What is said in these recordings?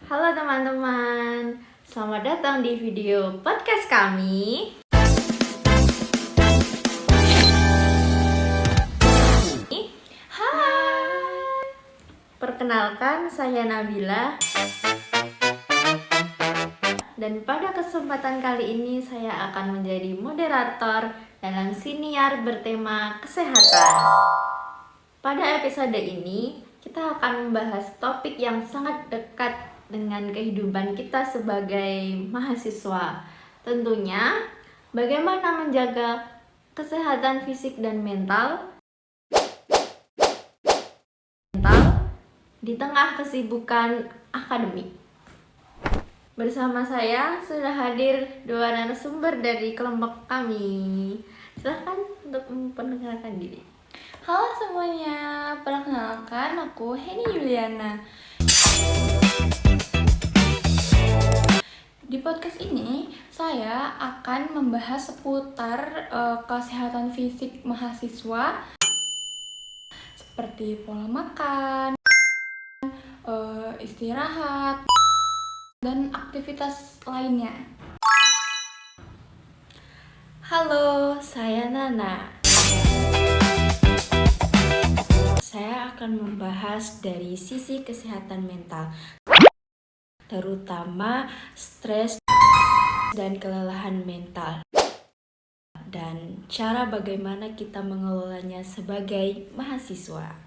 Halo teman-teman, selamat datang di video podcast kami. Hai, perkenalkan saya Nabila. Dan pada kesempatan kali ini saya akan menjadi moderator dalam siniar bertema kesehatan. Pada episode ini, kita akan membahas topik yang sangat dekat dengan kehidupan kita sebagai mahasiswa. Tentunya, bagaimana menjaga kesehatan fisik dan mental di tengah kesibukan akademik. Bersama saya sudah hadir dua narasumber dari kelompok kami. Silahkan untuk memperkenalkan diri. Halo semuanya, perkenalkan aku Heni Yuliana. Di podcast ini saya akan membahas seputar kesehatan fisik mahasiswa seperti pola makan, istirahat, dan aktivitas lainnya. Halo, saya Nana. Saya akan membahas dari sisi kesehatan mental, terutama stres dan kelelahan mental, dan cara bagaimana kita mengelolanya sebagai mahasiswa.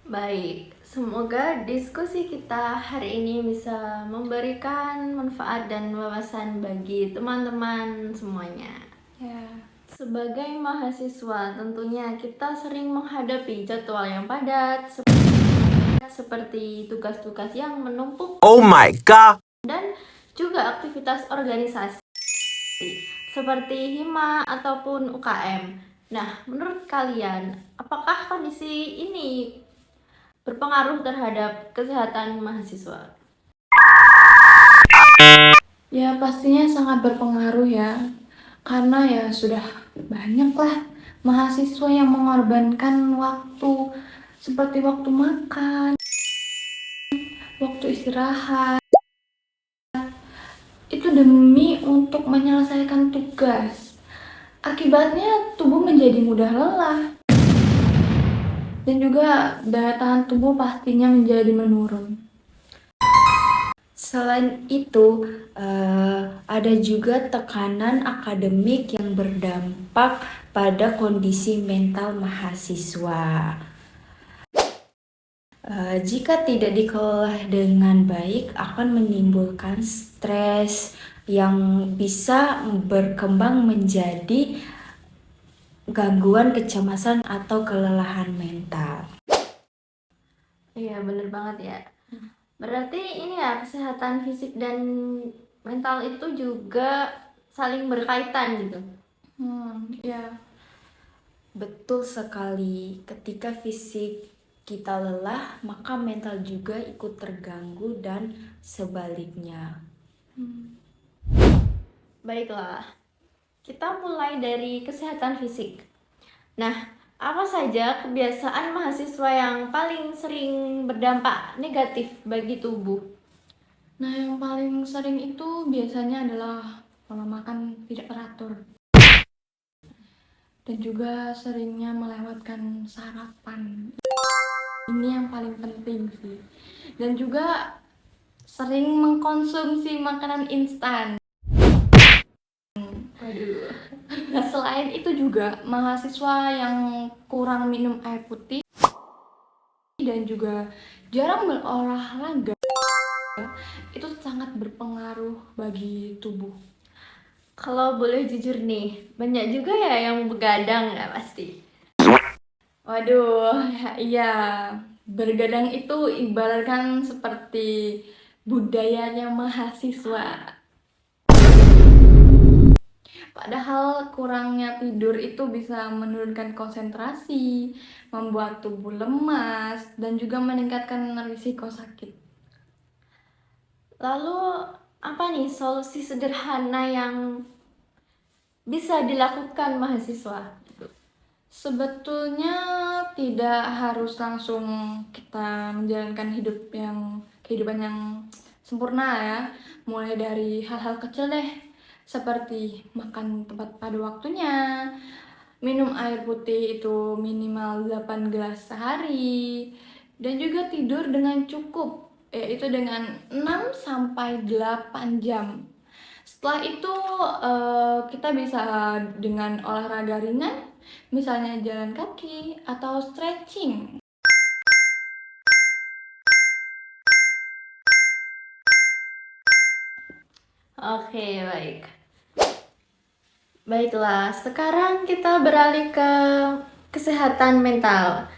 Baik, semoga diskusi kita hari ini bisa memberikan manfaat dan wawasan bagi teman-teman semuanya. Ya. Sebagai mahasiswa, tentunya kita sering menghadapi jadwal yang padat, seperti tugas-tugas yang menumpuk. Oh my god! Dan juga aktivitas organisasi seperti hima ataupun UKM. Nah, menurut kalian, apakah kondisi ini berpengaruh terhadap kesehatan mahasiswa? Ya pastinya sangat berpengaruh ya, karena ya sudah banyaklah mahasiswa yang mengorbankan waktu seperti waktu makan, waktu istirahat, itu demi untuk menyelesaikan tugas. Akibatnya tubuh menjadi mudah lelah dan juga daya tahan tubuh pastinya menjadi menurun. Selain itu, ada juga tekanan akademik yang berdampak pada kondisi mental mahasiswa. Jika tidak dikelola dengan baik, akan menimbulkan stres yang bisa berkembang menjadi gangguan kecemasan atau kelelahan mental. Iya, bener banget ya. Berarti ini ya, kesehatan fisik dan mental itu juga saling berkaitan gitu. Ya. Betul sekali. Ketika fisik kita lelah, maka mental juga ikut terganggu dan sebaliknya. Baiklah, kita mulai dari kesehatan fisik. Nah, apa saja kebiasaan mahasiswa yang paling sering berdampak negatif bagi tubuh? Nah, yang paling sering itu biasanya adalah pola makan tidak teratur dan juga seringnya melewatkan sarapan. Ini yang paling penting sih. Dan juga sering mengkonsumsi makanan instan. Waduh. Nah, selain itu juga mahasiswa yang kurang minum air putih dan juga jarang berolahraga itu sangat berpengaruh bagi tubuh. Kalau boleh jujur nih, banyak juga ya yang begadang nggak pasti? Waduh, iya, bergadang itu ibaratkan seperti budayanya mahasiswa. Padahal kurangnya tidur itu bisa menurunkan konsentrasi, membuat tubuh lemas, dan juga meningkatkan risiko sakit. Lalu apa nih solusi sederhana yang bisa dilakukan mahasiswa? Sebetulnya tidak harus langsung kita menjalankan kehidupan yang sempurna ya. Mulai dari hal-hal kecil deh, seperti makan tepat pada waktunya, minum air putih itu minimal 8 gelas sehari, dan juga tidur dengan cukup, yaitu dengan 6 sampai 8 jam. Setelah itu kita bisa dengan olahraga ringan, misalnya jalan kaki atau stretching. Oke, baik. Baiklah, sekarang kita beralih ke kesehatan mental.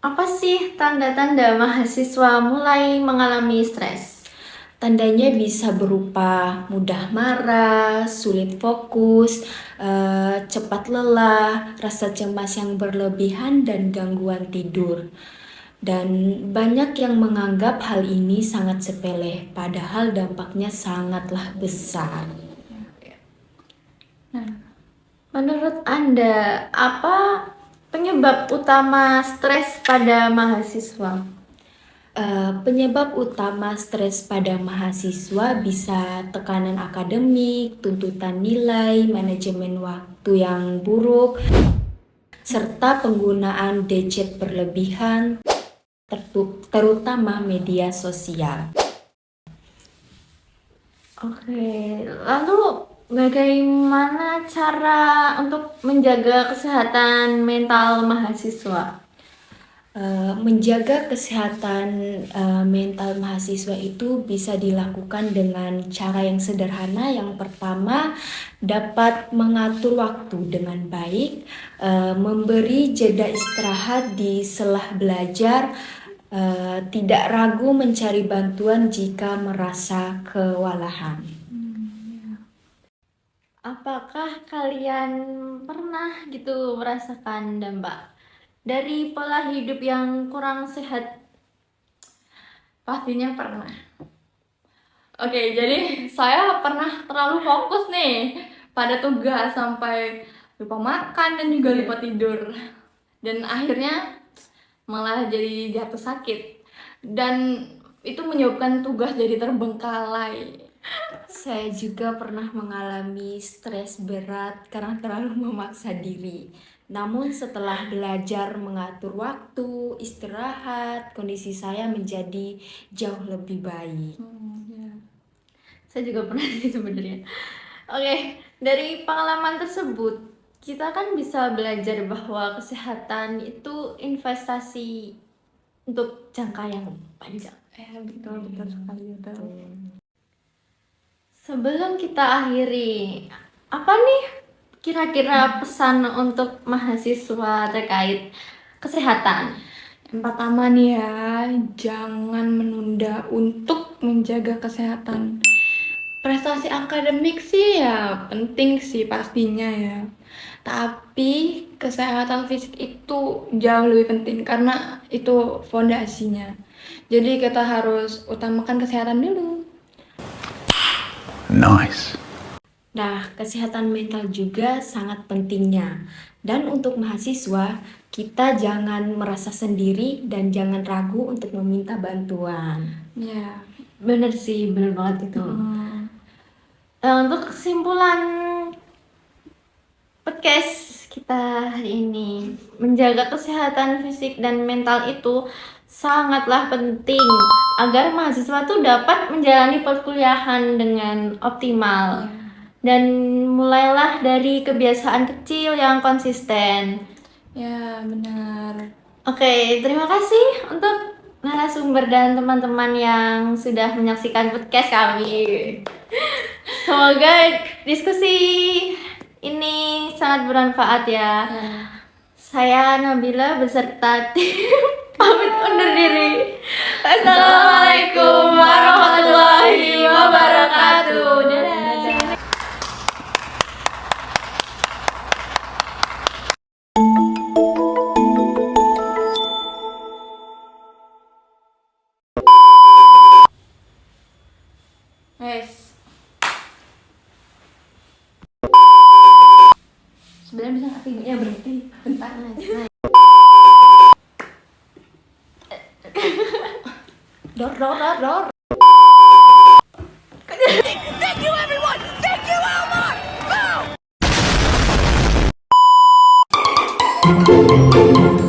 Apa sih tanda-tanda mahasiswa mulai mengalami stres? Tandanya bisa berupa mudah marah, sulit fokus, cepat lelah, rasa cemas yang berlebihan, dan gangguan tidur. Dan banyak yang menganggap hal ini sangat sepele, padahal dampaknya sangatlah besar. Nah, Menurut Anda, apa penyebab utama stres pada mahasiswa? Penyebab utama stres pada mahasiswa bisa tekanan akademik, tuntutan nilai, manajemen waktu yang buruk, serta penggunaan gadget berlebihan, terutama media sosial. Oke, lalu bagaimana cara untuk menjaga kesehatan mental mahasiswa? Menjaga kesehatan mental mahasiswa itu bisa dilakukan dengan cara yang sederhana. Yang pertama, dapat mengatur waktu dengan baik, memberi jeda istirahat di sela belajar, tidak ragu mencari bantuan jika merasa kewalahan. Apakah kalian pernah gitu merasakan dampak dari pola hidup yang kurang sehat? pastinya pernah. Oke, jadi saya pernah terlalu fokus nih pada tugas sampai lupa makan dan juga lupa tidur. Dan akhirnya malah jadi jatuh sakit. Dan itu menyebabkan tugas jadi terbengkalai. Saya juga pernah mengalami stres berat karena terlalu memaksa diri. Namun setelah belajar mengatur waktu, istirahat, kondisi saya menjadi jauh lebih baik. Ya. Saya juga pernah sih sebenarnya. Oke, dari pengalaman tersebut kita kan bisa belajar bahwa kesehatan itu investasi untuk jangka yang panjang. Betul sekali, betul. Sebelum kita akhiri, apa nih kira-kira pesan untuk mahasiswa terkait kesehatan? Yang pertama nih ya, jangan menunda untuk menjaga kesehatan. Prestasi akademik sih ya penting sih pastinya ya. Tapi kesehatan fisik itu jauh lebih penting karena itu fondasinya. Jadi kita harus utamakan kesehatan dulu. Nice. Nah, kesehatan mental juga sangat pentingnya. Dan untuk mahasiswa, kita jangan merasa sendiri dan jangan ragu untuk meminta bantuan. Ya. Bener sih, bener banget itu. Untuk kesimpulan podcast kita hari ini, menjaga kesehatan fisik dan mental itu sangatlah penting agar mahasiswa tuh dapat menjalani perkuliahan dengan optimal. Dan mulailah dari kebiasaan kecil yang konsisten. Ya, benar. Oke, terima kasih untuk narasumber dan teman-teman yang sudah menyaksikan podcast kami. Semoga diskusi ini sangat bermanfaat ya. Saya Nabila beserta tim pamit undur diri. Assalamualaikum warahmatullahi wabarakatuh. Dadah. Yes. maksudnya bisa nggak sih? Ya berhenti, bentar. Nice. Dor. Thank you, Elmore. Go!